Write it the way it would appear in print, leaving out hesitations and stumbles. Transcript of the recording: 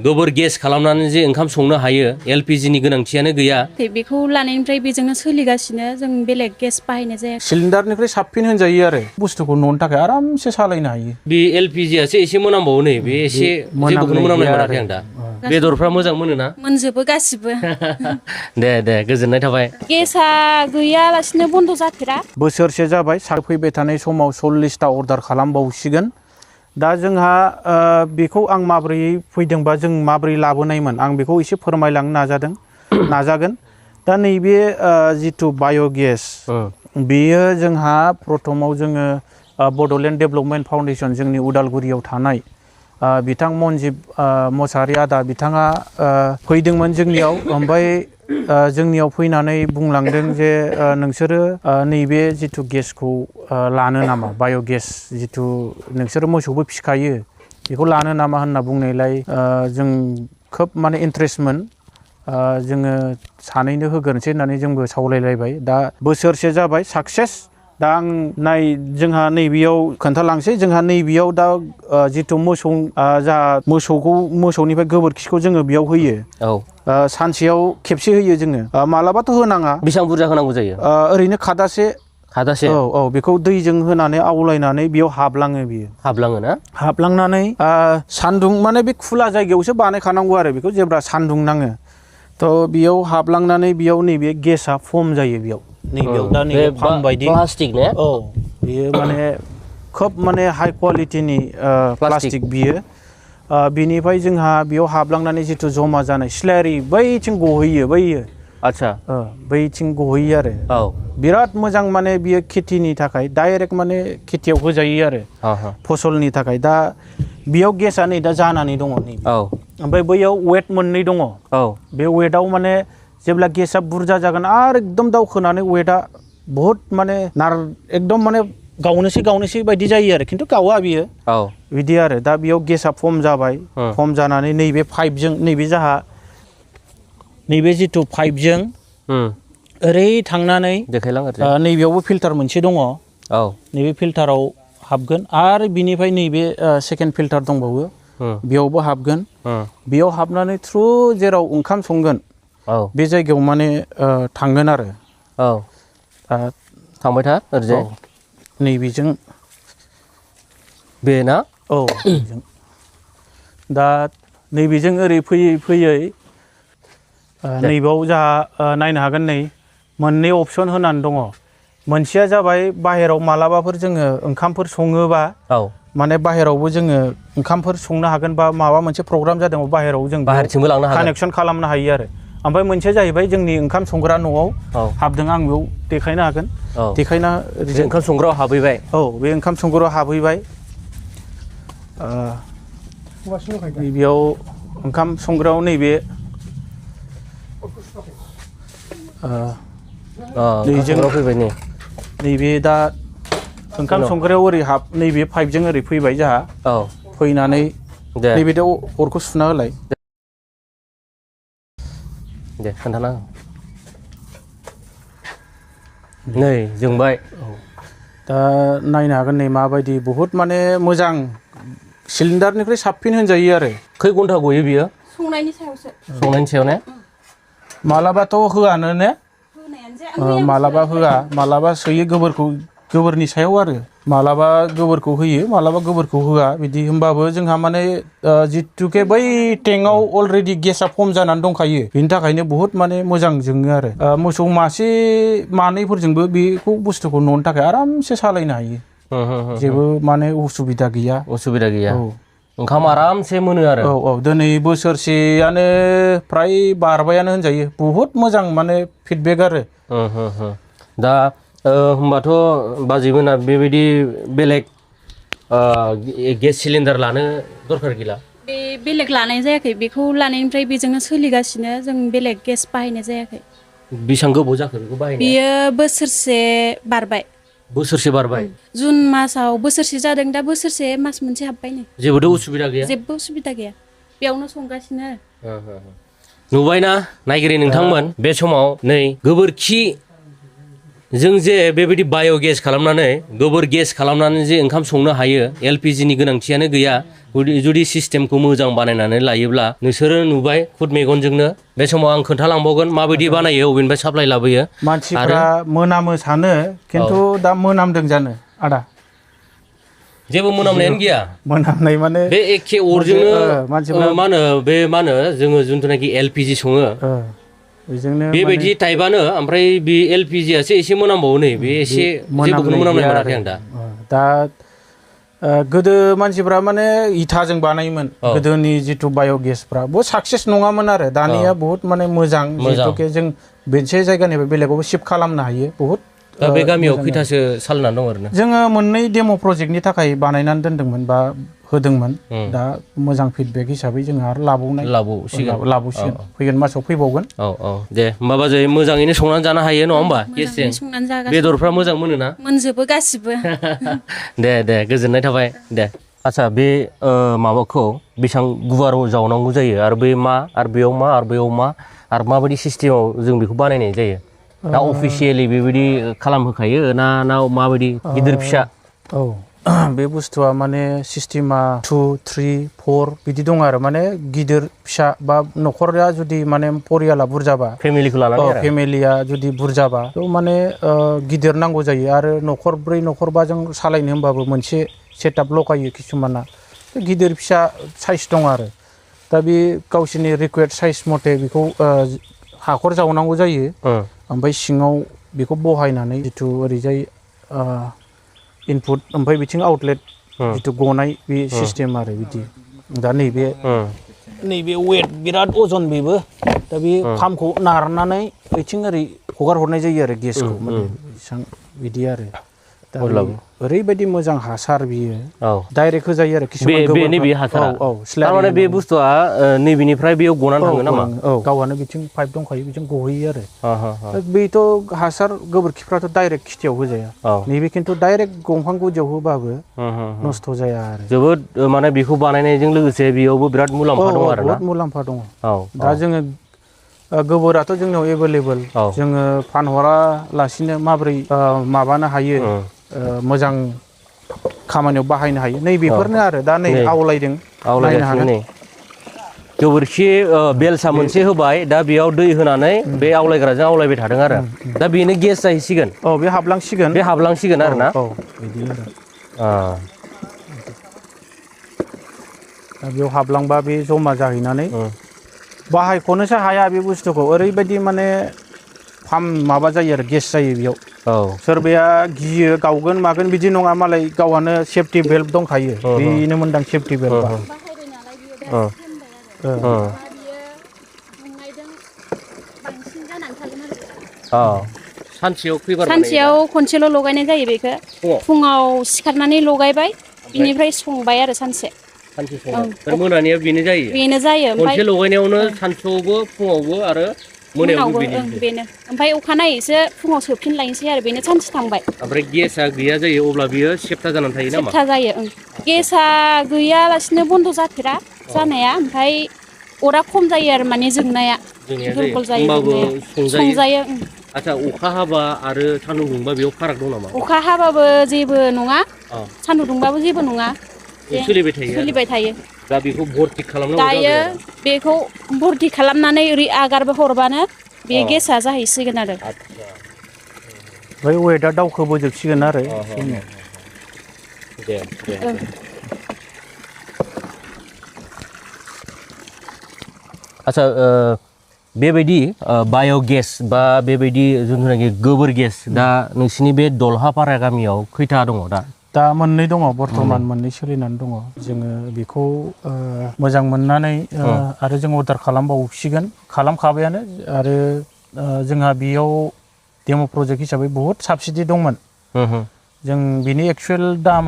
गोबोर गेस खालामनानै जे ओंखाम संनो हायो LPG नि गोनांथियानो गैया बेखौ लानायनिफ्राय बेजोंनो सोलिगासिनो जों बेलेग गेस बाहायनाय जाया सिलिन्डारनिफ्राय साबसिन होनजायो आरो बुस्थुखौ न'नि थाखाय आरामसे सालायनो हायो बे LPG आसो एसे मोनामबावो नै बे एसे जेबोखौनो मोनामनाय मोनाखै आं दा बेदरफ्रा मोजां मोनोना मोनजोबो गासिबो दे गोजोननाय थाबाय गेसआ गैयालासिनो बन्द जाफेरा बोसोरसे जाबाय फैबाय थानाय समाव 40टा अर्डार खालामबावसिगोन दा जोंहा बेखौ आं माबोरै फैदोंबा जों माबोरै लाबोनायमोन आं बेखौ एसे फोरमायलांनो नाजागोन दा नैबे जिथु बाय'गेस बेयो जोंहा प्रथमाव जोङो बड'लेण्ड डेभेलपमेन्ट फाउन्डेसन जोंनि उदालगुरियाव थानाय बिथां मनजिब मसाहारि आदा बिथाङा फैदोंमोन जोंनियाव ओमफ्राय जोंनियाव फैनानै बुंलांदों जे नोंसोरो नैबे जिथु गेसखौ लानो नामा बाय'गेस जिथु नोंसोरो मोसौबो फिखायो बेखौ लानो नामा होनना बुंनायलाय जों खोब माने इन्ट्रेस्टमोन जोङो सानैनो होग्रोनोसै होननानै जोंबो सावरायलायबाय दा बोसोरसे जाबाय साक्सेस दा आं जोंहा नैबेयाव खोन्थालांसै जोंहा नैबेयाव दा जिथु मोसौ जा मोसौनिफ्राय गोबोरखिखौ जोङो बेयाव होयो सानसेयाव खेबसे होयो जोङो मालाबाथ' होनाङा बेसेबां बुरजा होनांगौ जायो ओरैनो खादासे औ बेखौ दैजों होनानै आवलायनानै बेयाव हाबलाङो बियो हाबलाङो ना हाबलांनानै सान्दुं माने बे खुला जायगायावसो बानायखानांगौ आरो बेखौ जेब्ला सान्दुं नाङो थ' बेयाव हाबलांनानै बेयाव नैबे गेसआ फर्म जायो बेयाव नैबेयाव दा नैबे फार्म बायदि प्लास्टिक ने औ बेयो माने खोब माने हाइ कुवालिटिनि प्लास्टिक बियो बिनिफ्राय जोंहा बेयाव हाबलांनानै जिथु जमा जानाय स्लारि बैथिं गहैयो बैयो आच्छा बैथिं गहैयो आरो बिराद मोजां माने बियो खेथिनि थाखाय डाइरेक्ट माने खेथियाव होजायो आरो फसलनि थाखाय दा बेयाव गेसआ नै दा जानानै दङ नै ओमफ्राय बैयाव वेट मोननै दङ बे वेटआव माने जेब्ला गेसआ बुरजा जागोन आरो एकदम दावखोनानै वेटआ बहुद माने एकदम माने गावनोसै बायदि जायो आरो खिन्थु गावा बियो बिदि आरो दा बेयाव गेसआ फर्म जाबाय फर्म जानानै नैबे पाइपजों नैबे जिथु पाइपजों ओरै थांनानै नैबेयावबो फिल्टार मोनसे दङ नैबे फिल्टाराव हाबगोन आरो बिनिफ्राय नैबे सेकेन्ड फिल्टार दंबावो बेयावबो हाबगोन बेयाव हाबनानै थ्रु जेराव ओंखाम संगोन बे जायगायाव माने थांगोन आरो थांबाय था ओरैजाय नैबेजों बे ना दा नैबेजों ओरै फैयै नैबाव जोंहा नायनो हागोन नै मोननै अपसन होनानै दङ मोनसेया जाबाय बाहेराव मालाबाफोर जोङो ओंखामफोर सङोबा माने बाहेरावबो जोङो ओंखामफोर संनो हागोन बा माबा मोनसे प्रग्राम जादों बाहेराव जों बाहेरथिंबो लांनो हागोन कानेक्सन खालामनो हायो आरो ओमफ्राय मोनसेया जाहैबाय जोंनि ओंखाम संग्रा न'आव हाबदों आं बेयाव देखायनो हागोन देखायना ओंखाम संग्रायाव हाबहैबाय बे ओंखाम संग्रायाव हाबहैबाय बेयाव ओंखाम संग्रायाव नैबे नैबे दा ओंखाम संग्रायाव ओरै नैबे पाइपजों ओरै फैबाय जोंहा फैनानै नैबे अरखौ सुना होलाय दे खोन्थाना नै जोंबाय दा नायनो हागोन नै माबायदि बहुद माने मोजां सिलिन्डारनिफ्राय साबसिन होनजायो आरो खै घन्टा गयो बियो संनायनि सायाव ने मालाबाथ' होआनो ने मालाबा होआ मालाबा सोयो गोबोरनि सायाव आरो मालाबा गोबोरखौ होयो मालाबा गोबोरखौ होआ बिदि होमबाबो जोंहा माने जिथुके बै टेंकआव अलरेडि गेसआ फर्म जानानै दंखायो बिनि थाखायनो बहुत माने मोजां जोङो आरो मोसौ मासे मानैफोरजोंबो बेखौ बुस्थुखौ न'नि थाखाय आरामसे सालायनो हायो जेबो माने उसुबिदा गैया ओंखाम आरामसे मोनो आरो दिनै बोसोरसेयानो फ्राय बारबायानो होनजायो बहुत मोजां माने फिडबेक आरो दा होमबाथ' बाजैमोना बेबायदि बेलेग गेस सिलिन्डार लानो दरखार गैला बेलेग लानाय जायाखै बेखौ लानायनिफ्राय बेजोंनो सोलिगासिनो जों बेलेग गेस बाहायनाय जायाखै बेसेबां गोबाव जाखो बेखौ बाहायनाया बियो बोसोरसे बारबाय जुन मासाव बोसोरसे जादों दा बोसोरसे मास मोनसे हाबबाय नै जेबोथ' उसुबिदा गैया बेयावनो संगासिनो नुबायना नायगिरि नोंथांमोन बे समाव नै गोबोरखि जों जे बेबायदि बाय'गेस खालामनानै गोबोर गेस खालामनानै जे ओंखाम संनो हायो LPG नि गोनांथियानो गैया जुदि सिस्टेमखौ मोजां बानायनानै लायोब्ला नोंसोरो नुबाय खुद मेगनजोंनो बे समाव आं खोन्थालांबावगोन माबायदि बानायो अबेनिफ्राय साप्लाय लाबोयो मानसिफ्रा मोनामो सानो खिन्थु दा मोनामदों जानो आदा जेबो मोनामनायानो गैया मोनामनाय माने बे एखे अरजोंनो मा होनो जोङो जिथुनाखि LPG सङो बेजोंनो बेबायदि टाइपआनो ओमफ्राय बे LPG आसो एसे मोनामबावो नै बे एसे जेबोखौनो मोनामनाय मोनाखै आं दा गोदो मानसिफ्रा माने इथाजों बानायोमोन गोदोनि जिथु बाय'गेसफ्रा बहुत साक्सेस नङामोन आरो दानिया बहुत माने मोजां जिथुके जों मोनसे जायगानिफ्राय बेलेगावबो शिफ्ट खालामनो हायो बहुत दा बे गामियाव खैथासो सालायनानै दं ओरैनो जोङो मोननै डेम' प्रजेक्टनि थाखाय बानायनानै दोनदोंमोन बा होदोंमोन दा मोजां फिडबेक हिसाबै जोङो आरो लाबावसिगोन फैगोन मासाव फैबावगोन दे होमबा बाजै मोजाङैनो संनानै जानो हायो नङा होमबा गेसजों बेदरफ्रा मोजां मोनोना मोनजोबो गासिबो दे गोजोननाय थाबाय दे आच्छा बे माबाखौ बेसेबां गुवार जावनांगौ जायो आरो बे मा आरो बेयाव मा आरो बेयाव मा आरो माबायदि सिस्टेमाव जों बेखौ बानायनाय जायो दा अफिसियेलि बेबायदि खालामहोखायो ना माबायदि गिदिर फिसा बे बुस्थुआ माने सिस्टेमा 2, 3, 4 बिदि दं आरो माने गिदिर फिसा बा न'खरा जुदि माने परियाला बुरजाबा फेमिलिखौ लानानै आरो फेमिलिया जुदि बुरजाबा थ' माने गिदिर नांगौ जायो आरो न'खरब्रै न'खरबाजों सालायनो होमबाबो मोनसे सेटआप लगायो किसुमाना गिदिर फिसा साइज दं आरो दा बे गावसोरनि रिकुवेर्ड साइज मथे बेखौ हाखर जावनांगौ जायो ओमफ्राय सिङाव बेखौ बहायनानै जिथु ओरैजाय इनपुट ओमफ्राय बिथिं आउटलेट जिथु गनाय बे सिस्टेम आरो बिदि दा नैबे वेट बिराद अजन बेबो दा बे पाम्पखौ नारनानै बिथिं ओरै हगार हरनाय जायो आरो गेसखौ माने बिदि आरो दा ओरैबायदि मोजां हासार बियो डाइरेक्ट होजायो आरो बे हासारा थारमाने बे बुस्थुआ नैबेनिफ्राय बेयाव गनानै थाङो नामा गावहानो बिथिं पाइप दंखायो बिथिं गहैयो आरो बेथ' हासार गोबोरखिफ्राथ' डाइरेक्ट खिथियाव होजाया नैबे खिन्थु डाइरेक्ट दंफां गुदियाव होबाबो नस्थ' जाया आरो जोबोद माने बेखौ बानायनायजों लोगोसे बेयावबो बिराद मुलाम्फा दं आरो बहुत मुलाम्फा दङ दा जोङो गोबोराथ' जोंनाव एभेलेबल जोङो फानहरालासिनो माबोरै माबानो हायो मोजां खामानियाव बाहायनो हायो नैबेफोरनो आरो दा नै आवलायदों नायनो हागोन गोबोरखि बेलसा मोनसे होबाय दा बेयाव दै होनानै बे आवलायग्राजों आवलायबाय थादों आरो दा बेनो गेस जाहैसिगोन बे हाबलांसिगोन आरो ना बिदि आरो दा बेयाव हाबलांबा बे जमा जाहैनानै बाहायख'नोसो हाया बे बुस्थुखौ ओरैबायदि माने माबा जायो आरो गेस जायो बेयाव सोरबाया गियो गावगोन मागोन बिदि नङा मालाय गावहानो सेफटि बेल्ट दंखायो बेनो मोनदां सेफटि बेल्टआ सानसेयाव खनसेल' लगायनाय जायो बेखौ फुङाव सिखारनानै लगायबाय बिनिफ्राय संबाय आरो सानसे मोनानिया बेनो जायो खनसे लगायनायावनो सानसुआवबो फुङावबो आरो मोनायावबो बेनो ओमफ्राय अखानायैसो फुङाव सोफिनलायनोसै आरो बेनो सानसे थांबाय ओमफ्राय गेसा गैया जायो अब्ला बियो सेप्ता जानानै थायो नामा सेप्ता जायो गेसा गैयालासिनो बन्द' जाफेरा जानाया ओमफ्राय अरा खम जायो आरो माने जोंनाया दुरबल जायो संजायो आच्छा अखा हाबा आरो सान्दुं दुंबा बेयाव फाराग दं नामा अखा हाबाबो जेबो नङा सान्दुं दुंबाबो जेबो नङा सोलिबाय थायो दा बेखौ भर्ति खालामनांगौ दायो बेखौ भर्ति खालामनानै ओरै आगारबो हरबानो बे गेसा जाहैसिगोन आरो बै वेटआ दावखोबोजोबसिगोन आरो आच्छा बेबायदि बाय'गेस बा बेबायदि जिथुनाखि गोबोर गेस दा नोंसिनि बे दलहापारा गामियाव खैथा दङ दा मोननै दङ बर्थमान मोननै सोलिनानै दङ जोङो बेखौ मोजां मोननानै आरो जों अर्डार खालामखाबायानो आरो जोंहा बेयाव डेम' प्रजेक्ट हिसाबै बहुत साबसिडि दंमोन जों बिनि एक्सुवेल दामा